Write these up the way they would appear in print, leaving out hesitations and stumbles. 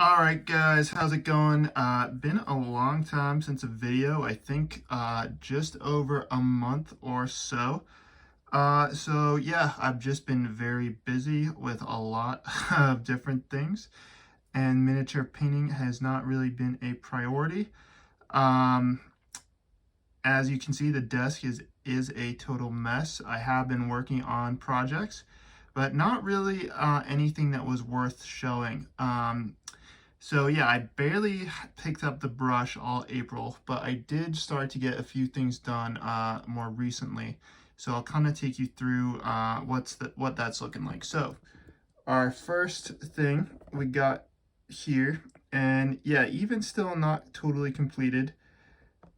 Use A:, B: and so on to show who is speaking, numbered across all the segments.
A: All right, guys, how's it going? Been a long time since a video. I think just over a month or so. So yeah, I've just been very busy with a lot of different things, and miniature painting has not really been a priority. Um, as you can see, the desk is a total mess. I have been working on projects, but not really anything that was worth showing. So yeah, I barely picked up the brush all April, but I did start to get a few things done more recently. So I'll kind of take you through what that's looking like. So our first thing we got here, and yeah, even still not totally completed,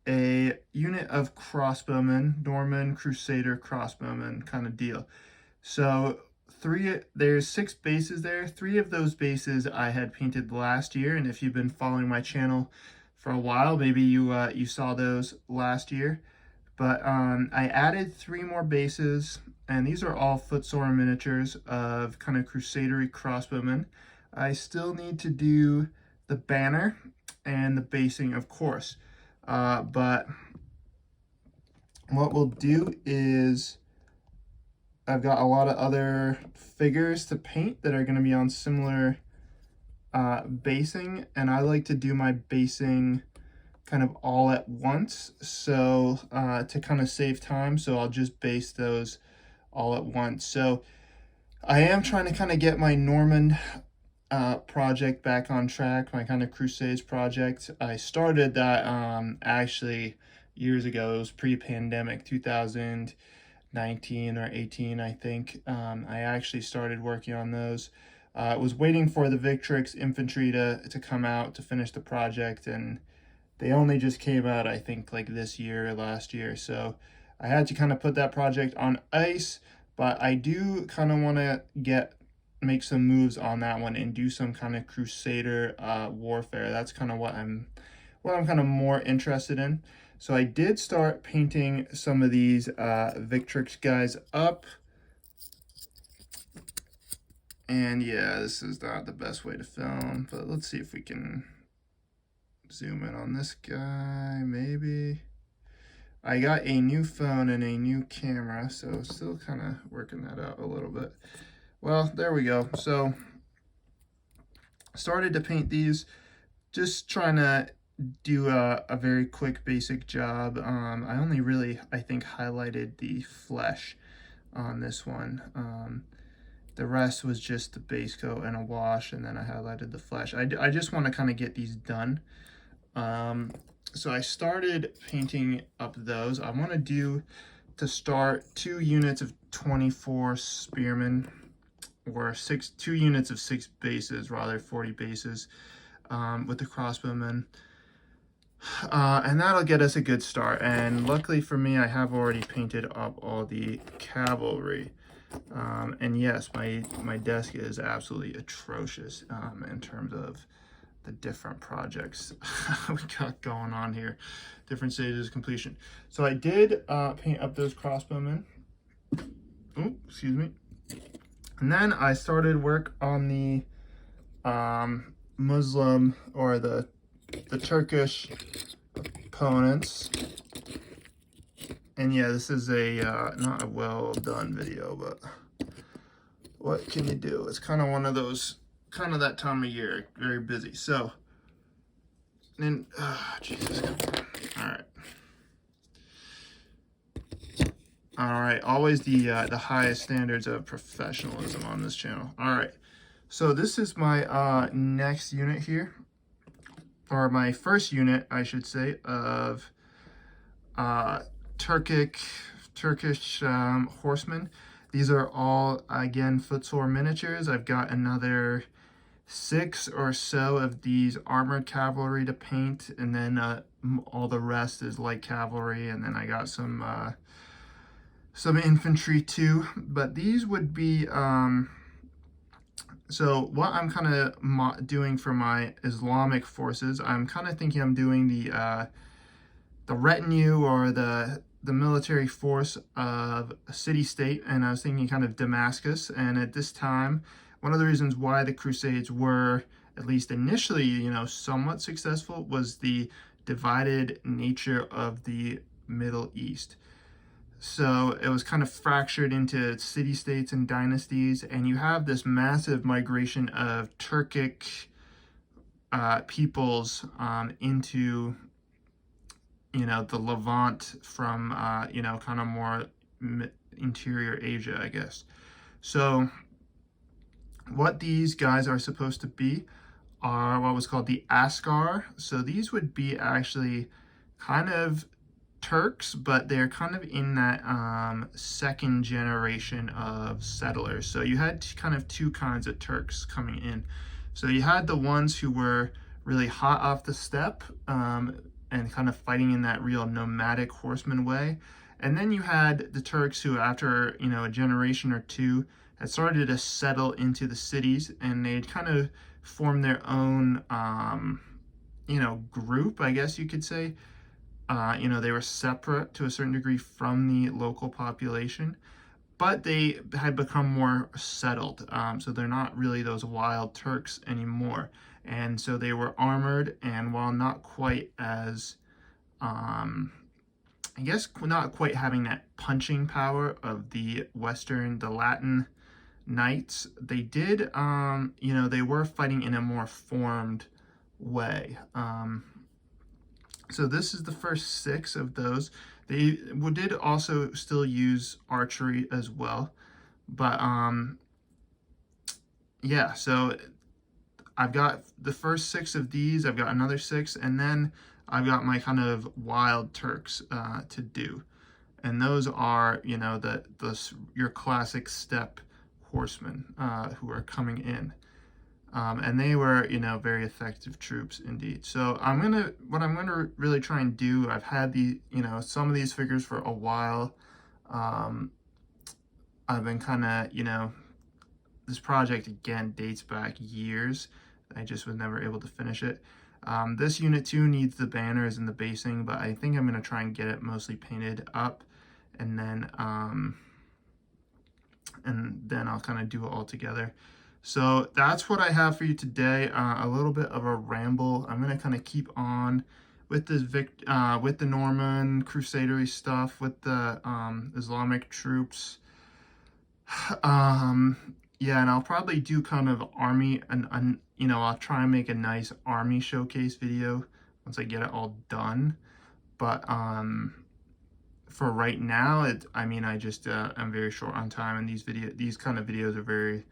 A: a unit of crossbowmen, Norman Crusader crossbowmen kind of deal. So there's 6 bases there. 3 of those bases I had painted last year, and if you've been following my channel for a while, maybe you saw those last year. But I added 3 more bases, and these are all Footsore miniatures of kind of crusadery crossbowmen. I still need to do the banner and the basing, of course. But what we'll do is I've got a lot of other figures to paint that are going to be on similar basing, and I like to do my basing kind of all at once, so to kind of save time, so I'll just base those all at once. So I am trying to kind of get my Norman project back on track, my kind of Crusades project. I started that actually years ago. It was pre-pandemic, 2019 or 18, I think. I actually started working on those. I was waiting for the Victrix infantry to come out to finish the project, and they only just came out, I think, like this year or last year. So I had to kind of put that project on ice, but I do kind of want to make some moves on that one and do some kind of Crusader warfare. That's kind of what I'm kind of more interested in. So I did start painting some of these Victrix guys up. And yeah, this is not the best way to film, but let's see if we can zoom in on this guy, maybe. I got a new phone and a new camera, so still kind of working that out a little bit. Well, there we go. So started to paint these, just trying to do a very quick basic job. I only really, I think, highlighted the flesh on this one. The rest was just the base coat and a wash, and then I highlighted the flesh. I just want to kind of get these done. So I started painting up those. I want to start 2 units of 24 spearmen, or 2 units of 6 bases, rather 40 bases, with the crossbowmen. And that'll get us a good start. And luckily for me, I have already painted up all the cavalry. And yes, my desk is absolutely atrocious in terms of the different projects we got going on here, different stages of completion. So I did paint up those crossbowmen. Oh, excuse me. And then I started work on the Muslim, or the Turkish opponents. And yeah, this is a not a well done video, but what can you do? It's kind of one of those, kind of that time of year, very busy. So, and Jesus, all right, always the highest standards of professionalism on this channel. All right, so this is my next unit here, or my first unit, I should say, of Turkish horsemen. These are all, again, Footsore miniatures. I've got another 6 or so of these armored cavalry to paint, and then all the rest is light cavalry, and then I got some infantry too. But these would be so what I'm kind of doing for my Islamic forces, I'm kind of thinking I'm doing the retinue, or the military force of a city-state, and I was thinking kind of Damascus. And at this time, one of the reasons why the Crusades were, at least initially, somewhat successful was the divided nature of the Middle East. So it was kind of fractured into city-states and dynasties, and you have this massive migration of Turkic peoples into, the Levant from, kind of more interior Asia, I guess. So what these guys are supposed to be are what was called the Askar. So these would be actually kind of Turks, but they're kind of in that second generation of settlers. So you had kind of two kinds of Turks coming in. So you had the ones who were really hot off the steppe and kind of fighting in that real nomadic horseman way. And then you had the Turks who, after, a generation or two, had started to settle into the cities, and they'd kind of formed their own, group, I guess you could say. They were separate to a certain degree from the local population, but they had become more settled. So they're not really those wild Turks anymore. And so they were armored, and while not quite as, I guess not quite having that punching power of the Latin knights, they did, they were fighting in a more formed way. So this is the first 6 of those. They did also still use archery as well. But, yeah, so I've got the first 6 of these. I've got another 6. And then I've got my kind of wild Turks to do. And those are, your classic steppe horsemen who are coming in. And they were, very effective troops indeed. So what I'm gonna really try and do, I've had some of these figures for a while. I've been kind of, this project again dates back years. I just was never able to finish it. This unit too needs the banners and the basing, but I think I'm gonna try and get it mostly painted up, and then I'll kind of do it all together. So that's what I have for you today. A little bit of a ramble. I'm gonna kind of keep on with this with the Norman Crusader stuff, with the Islamic troops. Yeah, and I'll probably do kind of army and I'll try and make a nice army showcase video once I get it all done. But for right now, I just I'm very short on time, and these kind of videos are very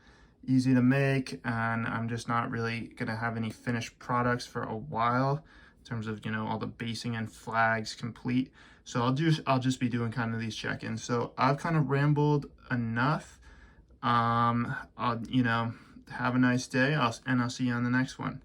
A: easy to make, and I'm just not really gonna have any finished products for a while in terms of all the basing and flags complete. So I'll just be doing kind of these check-ins. So I've kind of rambled enough. Have a nice day, and I'll see you on the next one.